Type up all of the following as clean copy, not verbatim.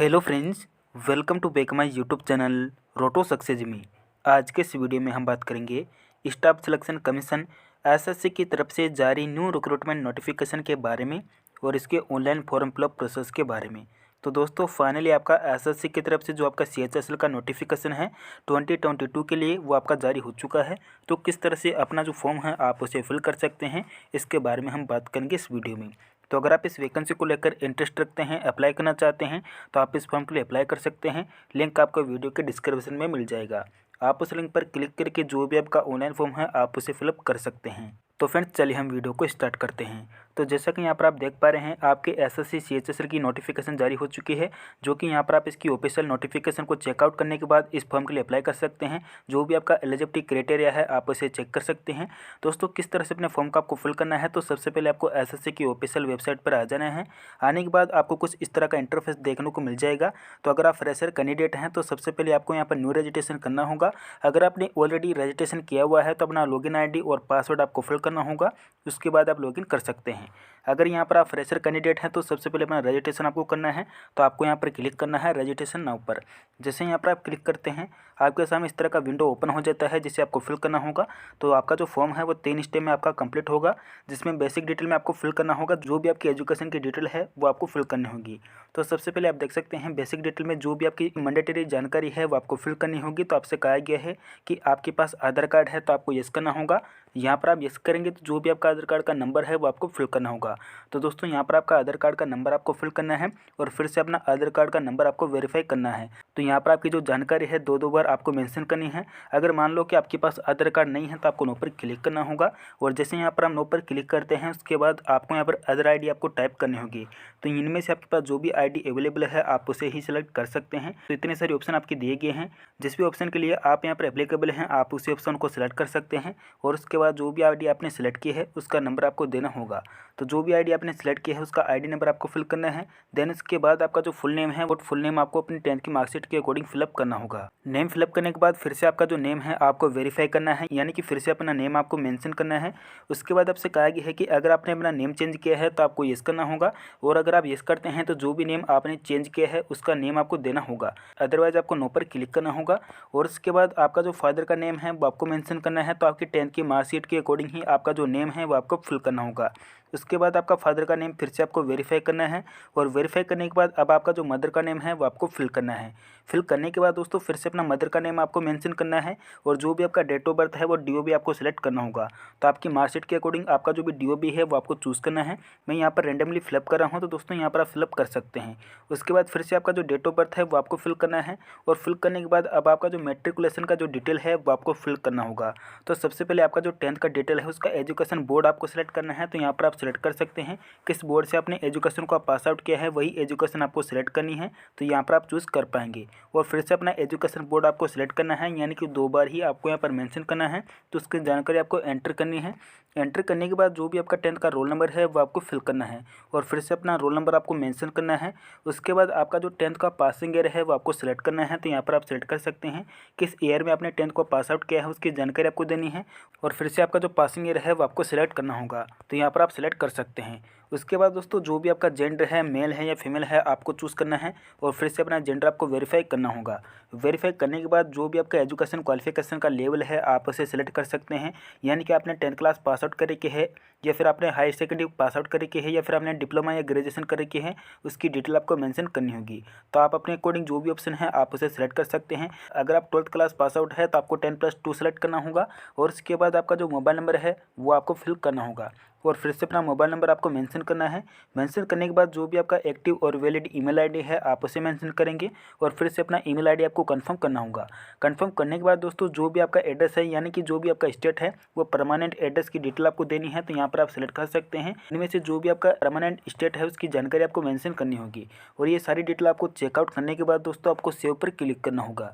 Hello friends, welcome to back my YouTube channel roto success me. आज के इस video में हम बात करेंगे स्टाफ सिलेक्शन कमीशन एसएससी की तरफ से जारी न्यू रिक्रूटमेंट नोटिफिकेशन के बारे में और इसके ऑनलाइन फॉर्म फिलअप प्रोसेस के बारे में। तो दोस्तों फाइनली आपका एसएससी की तरफ से जो आपका सीएचएसएल का नोटिफिकेशन है 2022 के लिए वो आपका जारी हो चुका है। तो किस तरह से अपना जो फॉर्म है आप उसे फिल कर सकते हैं, इसके बारे में हम बात करेंगे इस वीडियो में। तो अगर आप इस वैकेंसी को लेकर इंटरेस्ट रखते हैं, अप्लाई करना चाहते हैं, तो आप इस फॉर्म के लिए अप्लाई कर सकते हैं। लिंक आपको वीडियो के डिस्क्रिप्शन में मिल जाएगा। आप उस लिंक पर क्लिक करके जो भी आपका ऑनलाइन फॉर्म है आप उसे फिलअप कर सकते हैं। तो फ्रेंड्स चलिए हम वीडियो को स्टार्ट करते हैं। तो जैसा कि यहाँ पर आप देख पा रहे हैं आपके एसएससी सीएचएसएल की नोटिफिकेशन जारी हो चुकी है, जो कि यहाँ पर आप इसकी ऑफिशियल नोटिफिकेशन को चेकआउट करने के बाद इस फॉर्म के लिए अप्लाई कर सकते हैं। जो भी आपका एलिजिबिलिटी क्राइटेरिया है आप उसे चेक कर सकते हैं। दोस्तों किस तरह से अपने फॉर्म का आपको फिल करना है, तो सबसे पहले आपको एसएससी की ऑफिशियल वेबसाइट पर आ जाना है। आने के बाद आपको कुछ इस तरह का इंटरफेस देखने को मिल जाएगा। तो अगर आप फ्रेशर कैंडिडेट हैं तो सबसे पहले आपको यहाँ पर न्यू रजिस्ट्रेशन करना होगा। अगर आपने ऑलरेडी रजिस्ट्रेशन किया हुआ है तो अपना लॉगिन आईडी और पासवर्ड आपको फिल करना होगा, उसके बाद आप लॉगिन कर सकते हैं। अगर यहाँ पर आप फ्रेशर कैंडिडेट हैं तो सबसे पहले अपना रजिस्ट्रेशन आपको करना है। तो आपको यहाँ पर क्लिक करना है रजिस्ट्रेशन नाउ पर। जैसे यहाँ पर आप क्लिक करते हैं आपके सामने इस तरह का विंडो ओपन हो जाता है, जिसे आपको फिल करना होगा। तो आपका जो फॉर्म है वो 3 स्टेप में आपका कंप्लीट होगा, जिसमें बेसिक डिटेल में आपको फिल करना होगा। जो भी आपकी एजुकेशन की डिटेल है वो आपको फिल करनी होगी। तो सबसे पहले आप देख सकते हैं बेसिक डिटेल में जो भी आपकी मैंडेटरी जानकारी है वो आपको फिल करनी होगी। तो आपसे कहा गया है कि आपके पास आधार कार्ड है तो आपको यस करना होगा। यहाँ पर आप यस करेंगे तो जो भी आपका आधार कार्ड का नंबर है वो आपको फिल करना होगा। तो दोस्तों यहाँ पर आपका आधार कार्ड का नंबर आपको फिल करना है और फिर से अपना आधार कार्ड का नंबर आपको वेरीफाई करना है। तो यहाँ पर आपकी जो जानकारी है दो बार आपको मेंशन करनी है। अगर मान लो कि आपके पास आधार कार्ड नहीं है तो आपको नो पर क्लिक करना होगा। और जैसे यहाँ पर हम नो पर क्लिक करते हैं उसके बाद आपको यहाँ पर अदर आईडी आपको टाइप करनी होगी। तो इनमें से आपके पास जो भी आईडी अवेलेबल है आप उसे ही सिलेक्ट कर सकते हैं। तो इतने सारे ऑप्शन आपके दिए गए हैं, जिस भी ऑप्शन के लिए आप यहाँ पर एप्लीकेबल हैं आप उसी ऑप्शन को सिलेक्ट कर सकते हैं। और उसके बाद जो भी आईडी आपने सेलेक्ट की है उसका नंबर आपको देना होगा। तो जो भी आईडी आपने सेलेक्ट किया है उसका आईडी नंबर आपको फिल करना है। देन इसके बाद आपका जो फुल नेम है वो फुल नेम आपको अपनी 10th की मार्कशीट के अकॉर्डिंग फिलअप करना होगा। नेम फिलअप करने के बाद फिर से आपका जो नेम है आपको वेरीफाई करना है, यानी कि फिर से अपना नेम आपको मेंशन करना है। उसके बाद आपसे कहा गया है कि अगर आपने अपना नेम चेंज किया है तो आपको येस करना होगा। और अगर आप येस करते हैं तो जो भी नेम आपने चेंज किया है उसका नेम आपको देना होगा, अदरवाइज आपको नो पर क्लिक करना होगा। और उसके बाद आपका जो फादर का नेम है वो आपको मेंशन करना है। तो आपकी 10th की मार्कशीट के अकॉर्डिंग ही आपका जो नेम है वो आपको फिल करना होगा। उसके बाद आपका फादर का नेम फिर से आपको वेरीफाई करना है। और वेरीफाई करने के बाद अब आपका जो मदर का नेम है वो आपको फिल करना है। फिल करने के बाद दोस्तों फिर से अपना मदर का नेम आपको मेंशन करना है। और जो भी आपका डेट ऑफ बर्थ है वो डीओबी आपको सेलेक्ट करना होगा। तो आपकी मार्कशीट के अकॉर्डिंग आपका जो भी डीओबी है वो आपको चूज़ करना है। मैं यहाँ पर रेंडमली फिलअप कर रहा हूँ, तो दोस्तों यहाँ पर आप फिलअप कर सकते हैं। उसके बाद फिर से आपका जो डेट ऑफ बर्थ है वो आपको फिल करना है। और फिल करने के बाद अब आपका जो मेट्रिकुलेशन का जो डिटेल है वो आपको फिल करना होगा। तो सबसे पहले आपका जो 10th का डिटेल है उसका एजुकेशन बोर्ड आपको सेलेक्ट करना है। तो यहाँ पर आप सेलेक्ट कर सकते हैं किस बोर्ड से आपने एजुकेशन को पास आउट किया है, वही एजुकेशन आपको सेलेक्ट करनी है। तो यहाँ पर आप चूज़ कर पाएंगे। और फिर से अपना एजुकेशन बोर्ड आपको सेलेक्ट करना है, यानी कि 2 बार ही आपको यहाँ पर मेंशन करना है। तो उसकी जानकारी आपको एंटर करनी है। एंटर करने के बाद जो भी आपका 10th का रोल नंबर है वो आपको फिल करना है। और फिर से अपना रोल नंबर आपको मेंशन करना है। उसके बाद आपका जो 10th का पासिंग ईयर है वो आपको सेलेक्ट करना है। तो यहाँ पर आप सेलेक्ट कर सकते हैं किस ईयर में आपने 10th को पास आउट किया है, उसकी जानकारी आपको देनी है। और फिर से आपका जो पासिंग ईयर है वो आपको सेलेक्ट करना होगा। तो यहाँ पर आप सेलेक्ट कर सकते हैं। उसके बाद दोस्तों जो भी आपका जेंडर है, मेल है या फीमेल है, आपको चूज़ करना है। और फिर से अपना जेंडर आपको वेरीफाई करना होगा। वेरीफाई करने के बाद जो भी आपका एजुकेशन क्वालिफिकेशन का लेवल है आप उसे सेलेक्ट कर सकते हैं, यानी कि आपने 10th क्लास पास आउट करे के है, या फिर आपने हायर सेकेंडरी पास आउट करे के है, या फिर आपने डिप्लोमा या ग्रेजुएशन करे के है, उसकी डिटेल आपको मेंशन करनी होगी। तो आप अपने अकॉर्डिंग जो भी ऑप्शन है आप उसे सेलेक्ट कर सकते हैं। अगर आप 12th क्लास पास आउट है तो आपको 10+2 सेलेक्ट करना होगा। और उसके बाद आपका जो मोबाइल नंबर है वो आपको फिल करना होगा। और फिर से अपना मोबाइल नंबर आपको मेंशन करना है। मेंशन करने के बाद जो भी आपका एक्टिव और वैलिड ईमेल आईडी है आप उसे मेंशन करेंगे। और फिर से अपना ईमेल आईडी आपको कंफर्म करना होगा। कंफर्म करने के बाद दोस्तों जो भी आपका एड्रेस है, यानी कि जो भी आपका स्टेट है, वो परमानेंट एड्रेस की डिटेल आपको देनी है। तो यहाँ पर आप सेलेक्ट कर सकते हैं। इनमें से जो भी आपका परमानेंट स्टेट है उसकी जानकारी आपको मेंशन करनी होगी। और ये सारी डिटेल आपको चेकआउट करने के बाद दोस्तों आपको सेव पर क्लिक करना होगा।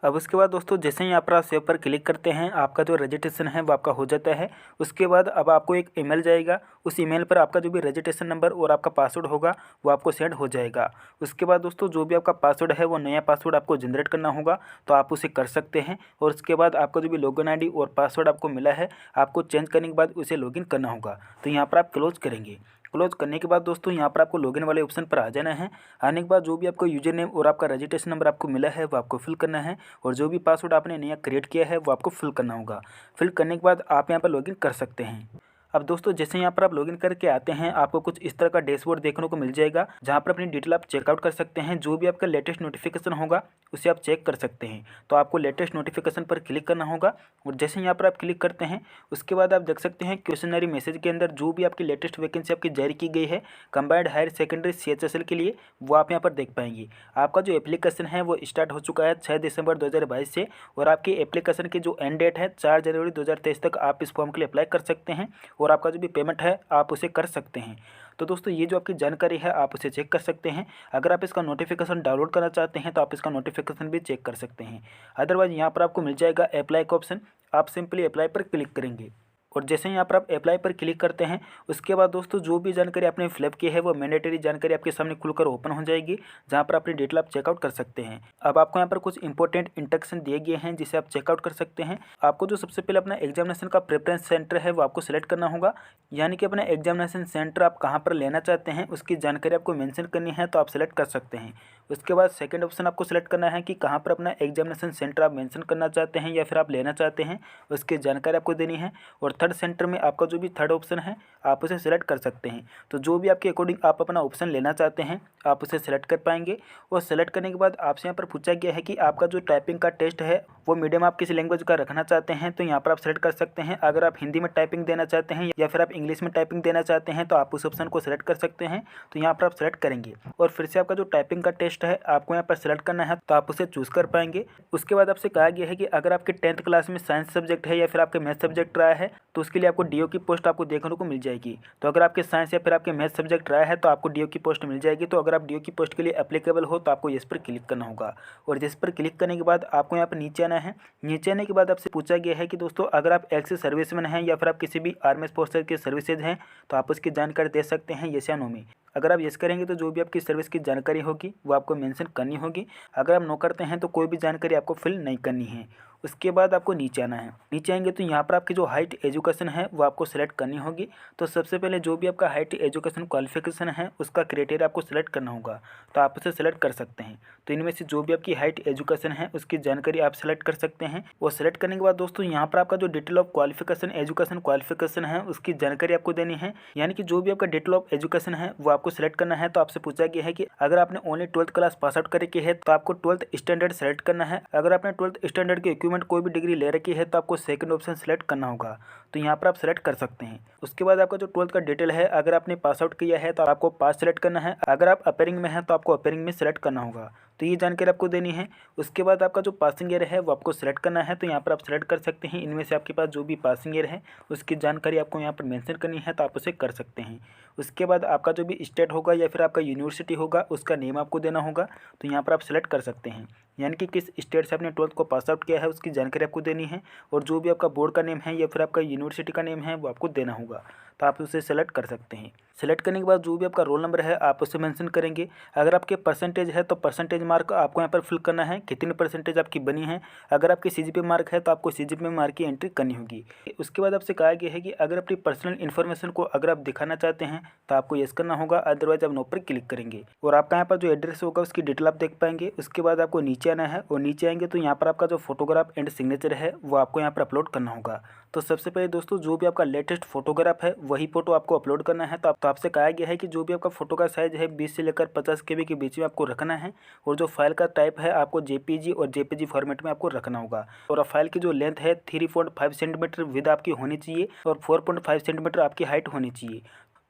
अब उसके बाद दोस्तों जैसे ही आप सेव पर क्लिक करते हैं आपका जो रजिस्ट्रेशन है वो आपका हो जाता है। उसके बाद अब आपको एक ईमेल जाएगा, उस ईमेल पर आपका जो भी रजिस्ट्रेशन नंबर और आपका पासवर्ड होगा वो आपको सेंड हो जाएगा। उसके बाद दोस्तों जो भी आपका पासवर्ड है वो नया पासवर्ड आपको जनरेट करना होगा, तो आप उसे कर सकते हैं। और उसके बाद आपका जो भी लॉगिन आईडी और पासवर्ड आपको मिला है आपको चेंज करने के बाद उसे लॉगिन करना होगा। तो यहाँ पर आप क्लोज करेंगे। क्लोज करने के बाद दोस्तों यहाँ पर आपको लॉगिन वाले ऑप्शन पर आ जाना है। आने के बाद जो भी आपको यूजर नेम और आपका रजिस्ट्रेशन नंबर आपको मिला है वो आपको फिल करना है और जो भी पासवर्ड आपने नया क्रिएट किया है वो आपको फिल करना होगा। फिल करने के बाद आप यहाँ पर लॉगिन कर सकते हैं। अब दोस्तों जैसे यहाँ पर आप लॉगिन करके आते हैं आपको कुछ इस तरह का डैशबोर्ड देखने को मिल जाएगा, जहाँ पर अपनी डिटेल आप चेकआउट कर सकते हैं। जो भी आपका लेटेस्ट नोटिफिकेशन होगा उसे आप चेक कर सकते हैं। तो आपको लेटेस्ट नोटिफिकेशन पर क्लिक करना होगा और जैसे यहाँ पर आप क्लिक करते हैं उसके बाद आप देख सकते हैं क्वेश्चनरी मैसेज के अंदर जो भी आपकी लेटेस्ट वैकेंसी आपकी जारी की गई है कंबाइंड हायर सेकेंडरी CHSL के लिए, वो आप यहाँ पर देख पाएंगे। आपका जो एप्लीकेशन है वो स्टार्ट हो चुका है 6 दिसंबर 2022 से और आपकी एप्लीकेशन की जो एंड डेट है 4 जनवरी 2023 तक आप इस फॉर्म के लिए अप्लाई कर सकते हैं और आपका जो भी पेमेंट है आप उसे कर सकते हैं। तो दोस्तों ये जो आपकी जानकारी है आप उसे चेक कर सकते हैं। अगर आप इसका नोटिफिकेशन डाउनलोड करना चाहते हैं तो आप इसका नोटिफिकेशन भी चेक कर सकते हैं। अदरवाइज यहाँ पर आपको मिल जाएगा अप्लाई का ऑप्शन, आप सिंपली अप्लाई पर क्लिक करेंगे और जैसे ही यहाँ पर आप अप्लाई पर क्लिक करते हैं उसके बाद दोस्तों जो भी जानकारी आपने फिलअप की है वो मैंडेटरी जानकारी आपके सामने खुलकर ओपन हो जाएगी, जहाँ पर अपनी डिटेल आप चेकआउट कर सकते हैं। अब आपको यहाँ पर कुछ इंपॉर्टेंट इंस्ट्रक्शन दिए गए हैं जिसे आप चेकआउट कर सकते हैं। आपको जो सबसे पहले अपना एग्जामिनेशन का प्रेफरेंस सेंटर है वो आपको सिलेक्ट करना होगा, यानी कि अपना एग्जामिनेशन सेंटर आप कहाँ पर लेना चाहते हैं उसकी जानकारी आपको मेंशन करनी है तो आप सिलेक्ट कर सकते हैं। उसके बाद सेकंड ऑप्शन आपको सिलेक्ट करना है कि कहाँ पर अपना एग्जामिनेशन सेंटर आप मेंशन करना चाहते हैं या फिर आप लेना चाहते हैं, उसकी जानकारी आपको देनी है। और थर्ड सेंटर में आपका जो भी थर्ड ऑप्शन है आप उसे सिलेक्ट कर सकते हैं। तो जो भी आपके अकॉर्डिंग आप अपना ऑप्शन लेना चाहते हैं आप उसे सिलेक्ट कर पाएंगे। और सेलेक्ट करने के बाद आपसे यहाँ पर पूछा गया है कि आपका जो टाइपिंग का टेस्ट है वो मीडियम आप किसी लैंग्वेज का रखना चाहते हैं तो यहाँ पर आप सेलेक्ट कर सकते हैं। अगर आप हिंदी में टाइपिंग देना चाहते हैं या फिर आप इंग्लिश में टाइपिंग देना चाहते हैं तो आप उस ऑप्शन को सिलेक्ट कर सकते हैं, तो यहाँ पर आप सेलेक्ट करेंगे। और फिर से आपका जो टाइपिंग का टेस्ट है आपको यहाँ पर सेलेक्ट करना है तो आप उसे चूज़ कर पाएंगे। उसके बाद आपसे कहा गया है कि अगर आपके 10th क्लास में साइंस सब्जेक्ट है या फिर आपके मैथ सब्जेक्ट रहा है तो उसके लिए आपको DO की पोस्ट आपको देखने को मिल जाएगी। तो अगर आपके साइंस या फिर आपके मैथ सब्जेक्ट रहा है तो आपको DO की पोस्ट मिल जाएगी। तो अगर आप DO की पोस्ट के लिए एप्लीकेबल हो तो आपको इस पर क्लिक करना होगा और जिस पर क्लिक करने के बाद आपको यहाँ पर नीचे आना है। नीचे आने के बाद आपसे पूछा गया है कि दोस्तों अगर आप एक्स सर्विसमैन हैं या फिर आप किसी भी आर्मी फोर्सेज के सर्विसेज हैं तो आप उसकी जानकारी दे सकते हैं यस या नो में। अगर आप यस करेंगे तो जो भी आपकी सर्विस की जानकारी होगी वो आपको मेंशन करनी होगी। अगर आप नो करते हैं तो कोई भी जानकारी आपको फिल नहीं करनी है। उसके बाद आपको नीचे आना है। नीचे आएंगे तो यहाँ पर आपकी जो हाइट एजुकेशन है वो आपको सेलेक्ट करनी होगी। तो सबसे पहले जो भी आपका हाइट एजुकेशन क्वालिफिकेशन है उसका क्राइटेरिया आपको सेलेक्ट करना होगा, तो आप उसे सेलेक्ट कर सकते हैं। तो इनमें से जो भी आपकी हाइट एजुकेशन है उसकी जानकारी आप सेलेक्ट कर सकते हैं। और सेलेक्ट करने के बाद दोस्तों यहाँ पर आपका जो detail of qualification education qualification है उसकी जानकारी आपको देनी है, यानी कि जो भी आपका डिटेल ऑफ एजुकेशन है वो आपको सेलेक्ट करना है। तो आपसे पूछा गया है कि अगर आपने only 12th class pass out करके है तो आपको 12th स्टैंडर्ड सेलेक्ट करना है। अगर आपने 12th स्टैंडर्ड के इक्विपमेंट कोई भी डिग्री ले रखी है तो आपको सेकंड ऑप्शन सेलेक्ट करना होगा, तो यहाँ पर आप सेलेक्ट कर सकते हैं। उसके बाद आपका जो 12th का डिटेल है अगर आपने पास आउट किया है तो आपको पास सेलेक्ट करना है। अगर आप अपेयरिंग में है तो आपको अपेयरिंग में सेलेक्ट करना होगा, तो ये जानकारी आपको देनी है। उसके बाद आपका जो पासिंग ईयर है वो आपको सेलेक्ट करना है, तो यहाँ पर आप सेलेक्ट कर सकते हैं। इनमें से आपके पास जो भी पासिंग ईयर है उसकी जानकारी आपको यहाँ पर मेंशन करनी है तो आप उसे कर सकते हैं। उसके बाद आपका जो भी स्टेट होगा या फिर आपका यूनिवर्सिटी होगा उसका नेम आपको देना होगा, तो यहाँ पर आप सेलेक्ट कर सकते हैं, यानी कि किस स्टेट से आपने 12th को पास आउट किया है उसकी जानकारी आपको देनी है। और जो भी आपका बोर्ड का नेम है या फिर आपका यूनिवर्सिटी का नेम है वो आपको देना होगा, तो आप उसे सेलेक्ट कर सकते हैं। सेलेक्ट करने के बाद जो भी आपका रोल नंबर है आप उसे मेंशन करेंगे। अगर आपके परसेंटेज है तो परसेंटेज मार्क आपको यहाँ पर फिल करना है, कितनी परसेंटेज आपकी बनी है। अगर आपकी CGPA मार्क है तो आपको CGPA मार्क की एंट्री करनी होगी। उसके बाद आपसे कहा गया है कि अगर अपनी पर्सनल इन्फॉर्मेशन को अगर आप दिखाना चाहते हैं तो आपको येस करना होगा, अदरवाइज आप नो पर क्लिक करेंगे। और आपका यहाँ पर जो एड्रेस होगा उसकी डिटेल आप देख पाएंगे। उसके बाद आपको नीचे आना है और नीचे आएंगे तो यहाँ पर आपका जो फोटोग्राफ एंड सिग्नेचर है वो आपको यहाँ पर अपलोड करना होगा। तो सबसे पहले दोस्तों जो भी आपका लेटेस्ट फोटोग्राफ है वही फोटो आपको अपलोड करना है। तो आपसे कहा गया है कि जो भी आपका फोटो का साइज है 20 से लेकर 50 KB के बीच में आपको रखना है। और जो फाइल का टाइप है आपको JPG और JPG फॉर्मेट में आपको रखना होगा। और फाइल की जो लेंथ है 3.5 सेंटीमीटर विद आपकी होनी चाहिए और 4.5 सेंटीमीटर आपकी हाइट होनी चाहिए।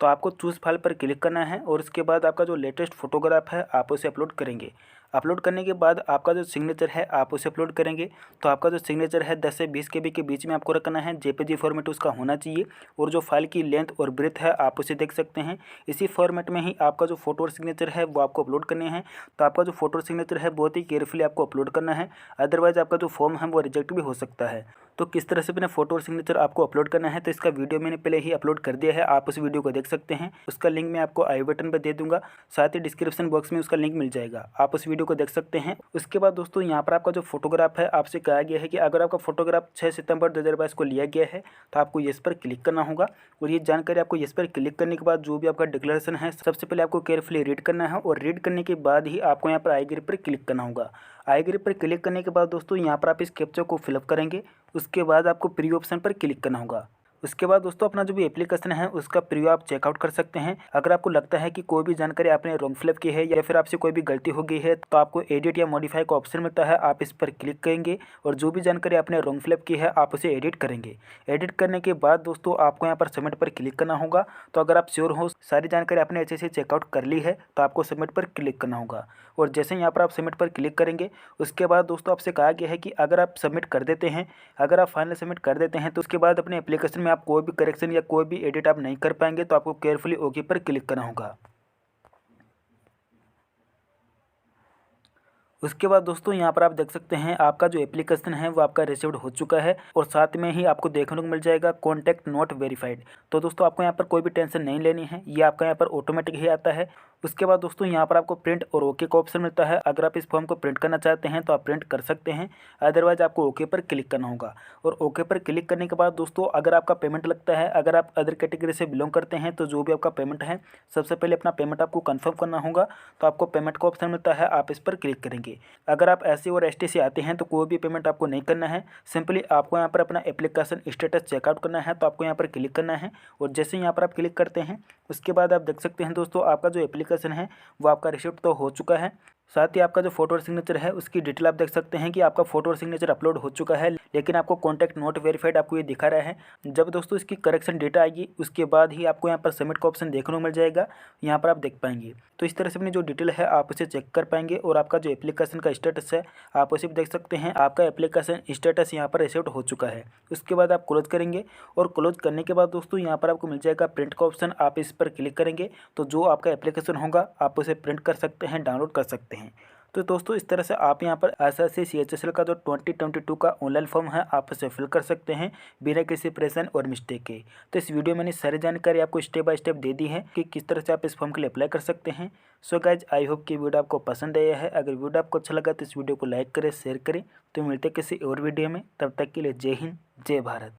तो आपको चूज़ फाइल पर क्लिक करना है और उसके बाद आपका जो लेटेस्ट फोटोग्राफ है आप उसे अपलोड करेंगे। अपलोड करने के बाद आपका जो सिग्नेचर है आप उसे अपलोड करेंगे। तो आपका जो सिग्नेचर है 10 से 20 KB के बीच में आपको रखना है, JPG फॉर्मेट उसका होना चाहिए। और जो फाइल की लेंथ और ब्रेथ है आप उसे देख सकते हैं। इसी फॉर्मेट में ही आपका जो फोटो और सिग्नेचर है वो आपको अपलोड करने हैं। तो आपका जो फोटो और सिग्नेचर है बहुत ही केयरफुली आपको अपलोड करना है, अदरवाइज आपका जो फॉर्म है वो रिजेक्ट भी हो सकता है। तो किस तरह से अपना फोटो और सिग्नेचर आपको अपलोड करना है तो इसका वीडियो मैंने पहले ही अपलोड कर दिया है, आप उस वीडियो को देख सकते हैं। उसका लिंक मैं आपको आई बटन पर दे दूंगा, साथ ही डिस्क्रिप्शन बॉक्स में उसका लिंक मिल जाएगा, आप उस वीडियो को देख सकते हैं। उसके बाद दोस्तों यहाँ पर आपका जो फोटोग्राफ है आपसे कहा गया है कि अगर आपका फोटोग्राफ 6 सितंबर 2022 को लिया गया है तो आपको यस पर क्लिक करना होगा। और ये जानकारी आपको यस पर क्लिक करने के बाद जो भी आपका डिक्लेरेशन है सबसे पहले आपको केयरफुली रीड करना है और रीड करने के बाद ही आपको यहाँ पर आई एग्री पर क्लिक करना होगा। आई एग्री पर क्लिक करने के बाद दोस्तों यहाँ पर आप इस कैप्चा को फिलअप करेंगे। उसके बाद आपको प्रीव्यू ऑप्शन पर क्लिक करना होगा। उसके बाद दोस्तों अपना जो भी एप्लीकेशन है उसका प्रीव्यू आप चेकआउट कर सकते हैं। अगर आपको लगता है कि कोई भी जानकारी आपने रॉन्ग फिलअप की है या फिर आपसे कोई भी गलती हो गई है तो आपको एडिट या मॉडिफाई का ऑप्शन मिलता है, आप इस पर क्लिक करेंगे और जो भी जानकारी आपने रॉन्ग फिलअप की है आप उसे एडिट करेंगे। एडिट करने के बाद दोस्तों आपको यहाँ पर सबमिट पर क्लिक करना होगा। तो अगर आप श्योर हो सारी जानकारी आपने अच्छे से चेकआउट कर ली है तो आपको सबमिट पर क्लिक करना होगा। और जैसे यहाँ पर आप सबमिट पर क्लिक करेंगे उसके बाद दोस्तों आपसे कहा गया है कि अगर आप सबमिट कर देते हैं, अगर आप फाइनल सबमिट कर देते हैं तो उसके बाद अपने एप्लीकेशन में आप कोई भी करेक्शन या कोई भी एडिट आप नहीं कर पाएंगे, तो आपको केयरफुली ओके पर क्लिक करना होगा। उसके बाद दोस्तों यहाँ पर आप देख सकते हैं आपका जो एप्लीकेशन है वो आपका रिसीव्ड हो चुका है और साथ में ही आपको देखने को मिल जाएगा कॉन्टैक्ट नॉट वेरीफाइड। तो दोस्तों आपको यहाँ पर कोई भी टेंशन नहीं लेनी है, ये आपका यहाँ पर ऑटोमेटिक ही आता है। उसके बाद दोस्तों यहाँ पर आपको प्रिंट और ओके का ऑप्शन मिलता है। अगर आप इस फॉर्म को प्रिंट करना चाहते हैं तो आप प्रिंट कर सकते हैं, अदरवाइज आपको ओके पर क्लिक करना होगा। और ओके पर क्लिक करने के बाद दोस्तों अगर आपका पेमेंट लगता है, अगर आप अदर कैटेगरी से बिलोंग करते हैं तो जो भी आपका पेमेंट है सबसे पहले अपना पेमेंट आपको कन्फर्म करना होगा। तो आपको पेमेंट का ऑप्शन मिलता है, आप इस पर क्लिक करेंगे। अगर आप एससी और एसटी से आते हैं तो कोई भी पेमेंट आपको नहीं करना है, सिंपली आपको यहाँ पर अपना एप्लीकेशन स्टेटस चेकआउट करना है। तो आपको यहाँ पर क्लिक करना है और जैसे यहाँ पर आप क्लिक करते हैं उसके बाद आप देख सकते हैं दोस्तों आपका जो एप्लीकेशन है वो आपका रिसीव्ड तो हो चुका है। साथ ही आपका जो फोटो और सिग्नेचर है उसकी डिटेल आप देख सकते हैं कि आपका फोटो और सिग्नेचर अपलोड हो चुका है, लेकिन आपको कॉन्टैक्ट नॉट वेरीफाइड आपको ये दिखा रहा है। जब दोस्तों इसकी करेक्शन डेटा आएगी उसके बाद ही आपको यहाँ पर सबमिट का ऑप्शन देखने को मिल जाएगा, यहाँ पर आप देख पाएंगे। तो इस तरह से अपनी जो डिटेल है आप उसे चेक कर पाएंगे और आपका जो एप्लीकेशन का स्टेटस है आप उसे भी देख सकते हैं। आपका एप्लीकेशन स्टेटस यहाँ पर रिसीव्ड हो चुका है। उसके बाद आप क्लोज करेंगे और क्लोज करने के बाद दोस्तों यहाँ पर आपको मिल जाएगा प्रिंट का ऑप्शन, आप इस पर क्लिक करेंगे तो जो आपका एप्लीकेशन होगा आप उसे प्रिंट कर सकते हैं, डाउनलोड कर सकते हैं। तो दोस्तों इस तरह से आप यहाँ पर एसएससी सीएचएसएल का जो 2022 का ऑनलाइन फॉर्म है आप उसे फिल कर सकते हैं बिना किसी परेशानी और मिस्टेक के। तो इस वीडियो में मैंने सारी जानकारी आपको स्टेप बाय स्टेप दे दी है कि किस तरह से आप इस फॉर्म के लिए अप्लाई कर सकते हैं। सो गाइज आई होप कि वीडियो आपको पसंद आया है। अगर वीडियो आपको अच्छा लगा तो इस वीडियो को लाइक करें, शेयर करें। तो मिलते किसी और वीडियो में, तब तक के लिए जय हिंद, जय भारत।